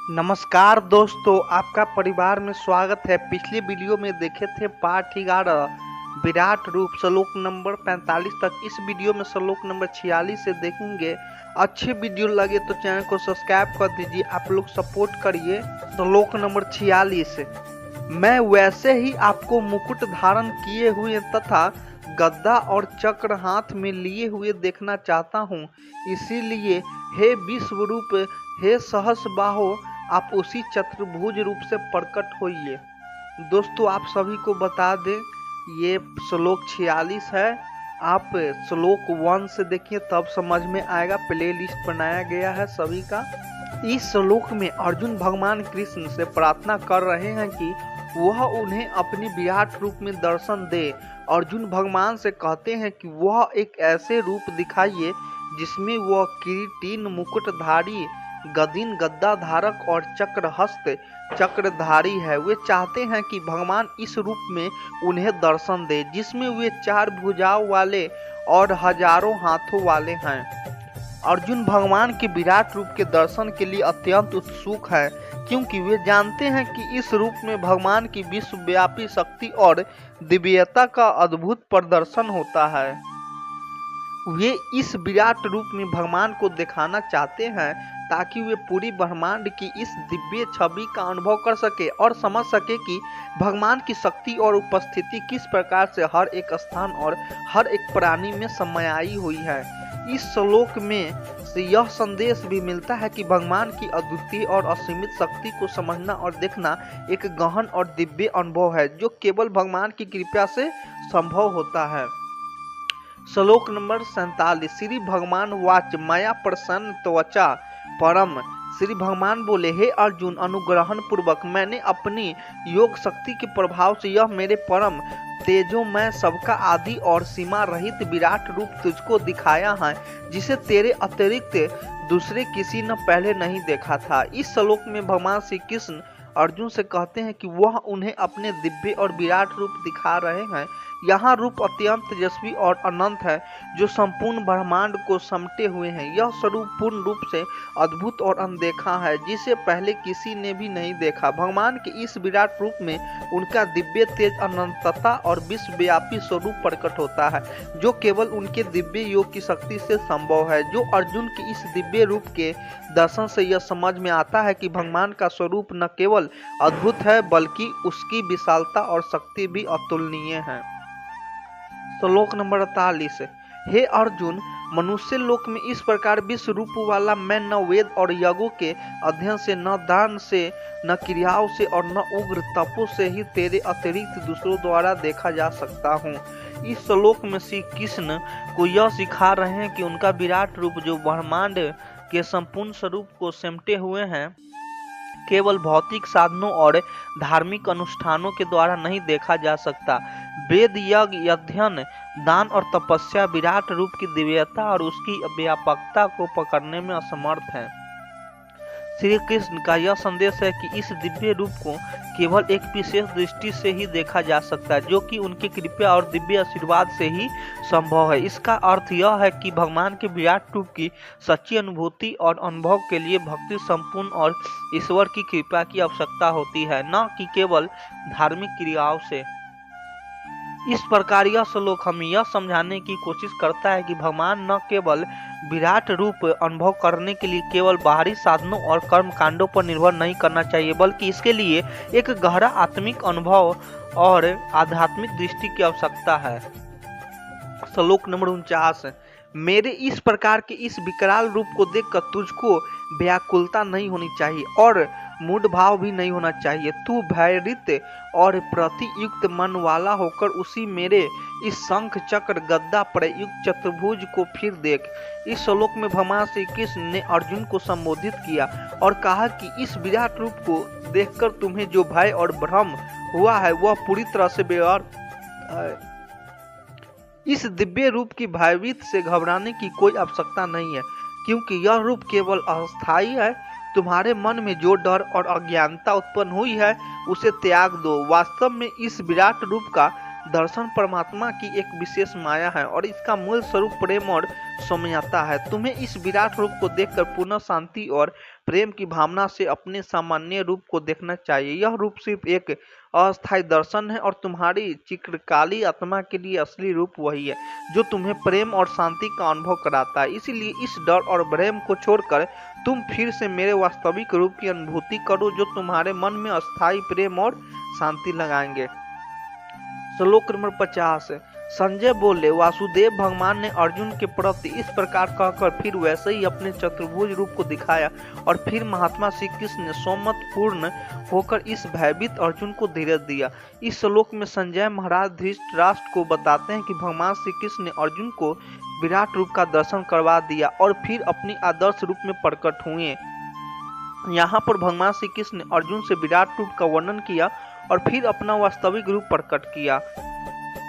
नमस्कार दोस्तों, आपका परिवार में स्वागत है। पिछले वीडियो में देखे थे पार्ट 11 विराट रूप श्लोक नंबर 45 तक। इस वीडियो में श्लोक नंबर 46 से देखेंगे। अच्छे वीडियो लगे तो चैनल को सब्सक्राइब कर दीजिए, आप लोग सपोर्ट करिए। श्लोक नंबर 46। मैं वैसे ही आपको मुकुट धारण किए हुए तथा गदा और चक्र हाथ में लिए हुए देखना चाहता हूँ, इसीलिए हे विश्वरूप, हे सहस बाहो, आप उसी चतुर्भुज रूप से प्रकट होइए। दोस्तों, आप सभी को बता दें, ये श्लोक 46 है। आप श्लोक 1 से देखिए तब समझ में आएगा। प्ले लिस्ट बनाया गया है सभी का। इस श्लोक में अर्जुन भगवान कृष्ण से प्रार्थना कर रहे हैं कि वह उन्हें अपने विराट रूप में दर्शन दे। अर्जुन भगवान से कहते हैं कि वह एक ऐसे रूप दिखाइए जिसमें वह किरीटीन मुकुटधारी, गदिन गद्दा धारक और चक्रहस्त चक्रधारी है। वे चाहते हैं कि भगवान इस रूप में उन्हें दर्शन दे जिसमें वे 4 भुजाओं वाले और हजारों हाथों वाले हैं। अर्जुन भगवान के विराट रूप के दर्शन के लिए अत्यंत उत्सुक हैं, क्योंकि वे जानते हैं कि इस रूप में भगवान की विश्वव्यापी शक्ति और दिव्यता का अद्भुत प्रदर्शन होता है। वे इस विराट रूप में भगवान को दिखाना चाहते हैं ताकि वे पूरी ब्रह्मांड की इस दिव्य छवि का अनुभव कर सके और समझ सके कि भगवान की शक्ति और उपस्थिति किस प्रकार से हर एक स्थान और हर एक प्राणी में समाई हुई है। इस श्लोक में से यह संदेश भी मिलता है कि भगवान की अद्वितीय और असीमित शक्ति को समझना और देखना एक गहन और दिव्य अनुभव है जो केवल भगवान की कृपा से संभव होता है। श्लोक नंबर 47। श्री भगवान वाच माया प्रसन्न त्वचा परम। श्री भगवान बोले, हे अर्जुन, अनुग्रहण पूर्वक मैंने अपनी योग शक्ति के प्रभाव से यह मेरे परम तेजो मैं सबका आदि और सीमा रहित विराट रूप तुझको दिखाया है, जिसे तेरे अतिरिक्त दूसरे किसी ने पहले नहीं देखा था। इस श्लोक में भगवान श्री कृष्ण अर्जुन से कहते हैं कि वह उन्हें अपने दिव्य और विराट रूप दिखा रहे हैं। यहाँ रूप अत्यंत तेजस्वी और अनंत है जो संपूर्ण ब्रह्मांड को समेटे हुए हैं। यह स्वरूप पूर्ण रूप से अद्भुत और अनदेखा है, जिसे पहले किसी ने भी नहीं देखा। भगवान के इस विराट रूप में उनका दिव्य तेज, अनंतता और विश्वव्यापी स्वरूप प्रकट होता है, जो केवल उनके दिव्य योग की शक्ति से संभव है। जो अर्जुन के इस दिव्य रूप के दर्शन से यह समझ में आता है कि भगवान का स्वरूप न केवल अद्भुत है बल्कि उसकी विशालता और शक्ति भी अतुलनीय है। श्लोक नंबर 48। हे अर्जुन, मनुष्य लोक में इस प्रकार विश्व रूप वाला मैं न वेद और यज्ञों के अध्ययन से, न दान से, न क्रियाओं से और न उग्र तपों से ही तेरे अतिरिक्त दूसरों द्वारा देखा जा सकता हूँ। इस श्लोक में श्री कृष्ण को यह सिखा रहे हैं कि उनका विराट रूप जो ब्रह्मांड के संपूर्ण स्वरूप को समेटे हुए हैं, केवल भौतिक साधनों और धार्मिक अनुष्ठानों के द्वारा नहीं देखा जा सकता। वेद, यज्ञ, अध्ययन, दान और तपस्या विराट रूप की दिव्यता और उसकी व्यापकता को पकड़ने में असमर्थ हैं। श्री कृष्ण का यह संदेश है कि इस दिव्य रूप को केवल एक विशेष दृष्टि से ही देखा जा सकता है, जो कि उनकी कृपा और दिव्य आशीर्वाद से ही संभव है। इसका अर्थ यह है कि भगवान के विराट रूप की सच्ची अनुभूति और अनुभव के लिए भक्ति संपूर्ण और ईश्वर की कृपा की आवश्यकता होती है, न कि केवल धार्मिक क्रियाओं से। इस प्रकार यह श्लोक हमें यह समझाने की कोशिश करता है कि भगवान न केवल विराट रूप अनुभव करने के लिए केवल बाहरी साधनों और कर्म कांडों पर निर्भर नहीं करना चाहिए, बल्कि इसके लिए एक गहरा आत्मिक अनुभव और आध्यात्मिक दृष्टि की आवश्यकता है। श्लोक नंबर 49। मेरे इस प्रकार के इस विकराल रूप को देखकर तुझको व्याकुलता नहीं होनी चाहिए और मूढ़ भाव भी नहीं होना चाहिए। तू भयरहित और प्रतियुक्त मन वाला होकर उसी मेरे इस शंख चक्र गद्दा प्रयुक्त चतुर्भुज को फिर देख। इस श्लोक में भगवान श्री कृष्ण ने अर्जुन को संबोधित किया और कहा कि इस विराट रूप को देखकर तुम्हें जो भय और भ्रम हुआ है वह पूरी तरह से व्यर्थ है। इस दिव्य रूप की भयभीत से घबराने की कोई आवश्यकता नहीं है, क्योंकि यह रूप केवल अस्थायी है। तुम्हारे मन में जो डर और अज्ञानता उत्पन्न हुई है उसे त्याग दो। वास्तव में इस विराट रूप का दर्शन परमात्मा की एक विशेष माया है और इसका मूल स्वरूप प्रेम और सौम्यता है। तुम्हें इस विराट रूप को देखकर पुनः शांति और प्रेम की भावना से अपने सामान्य रूप को देखना चाहिए। यह रूप सिर्फ एक अस्थायी दर्शन है और तुम्हारी चिरकाली आत्मा के लिए असली रूप वही है जो तुम्हें प्रेम और शांति का अनुभव कराता है। इसीलिए इस डर और भ्रम को छोड़कर तुम फिर से मेरे वास्तविक रूप की अनुभूति करो जो तुम्हारे मन में अस्थायी प्रेम और शांति लगाएंगे। श्लोक नंबर 50। संजय बोले, वासुदेव भगवान ने अर्जुन के प्रति इस प्रकार कहकर फिर वैसे ही अपने चतुर्भुज रूप को दिखाया और फिर महात्मा श्री कृष्ण ने सौमत पूर्ण होकर इस भयभीत अर्जुन को धीरज दिया। इस श्लोक में संजय महाराज धृतराष्ट्र को बताते हैं कि भगवान श्री कृष्ण ने अर्जुन को विराट रूप का दर्शन करवा दिया और फिर अपनी आदर्श रूप में प्रकट हुए। यहाँ पर भगवान श्री कृष्ण ने अर्जुन से विराट रूप का वर्णन किया और फिर अपना वास्तविक रूप प्रकट किया।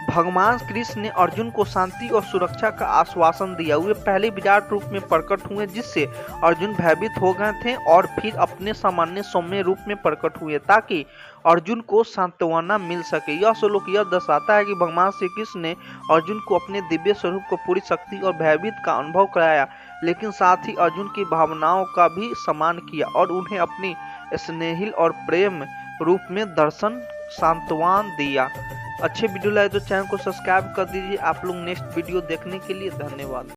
भगवान कृष्ण ने अर्जुन को शांति और सुरक्षा का आश्वासन दिया। वे पहले विराट रूप में प्रकट हुए जिससे अर्जुन भयभीत हो गए थे और फिर अपने सामान्य सौम्य रूप में प्रकट हुए ताकि अर्जुन को सांत्वना मिल सके। यह श्लोक यह दर्शाता है कि भगवान श्री कृष्ण ने अर्जुन को अपने दिव्य स्वरूप को पूरी शक्ति और भयभीत का अनुभव कराया, लेकिन साथ ही अर्जुन की भावनाओं का भी सम्मान किया और उन्हें अपनी स्नेहिल और प्रेम रूप में दर्शन सांत्वना दिया। अच्छे वीडियो लगे तो चैनल को सब्सक्राइब कर दीजिए। आप लोग नेक्स्ट वीडियो देखने के लिए धन्यवाद।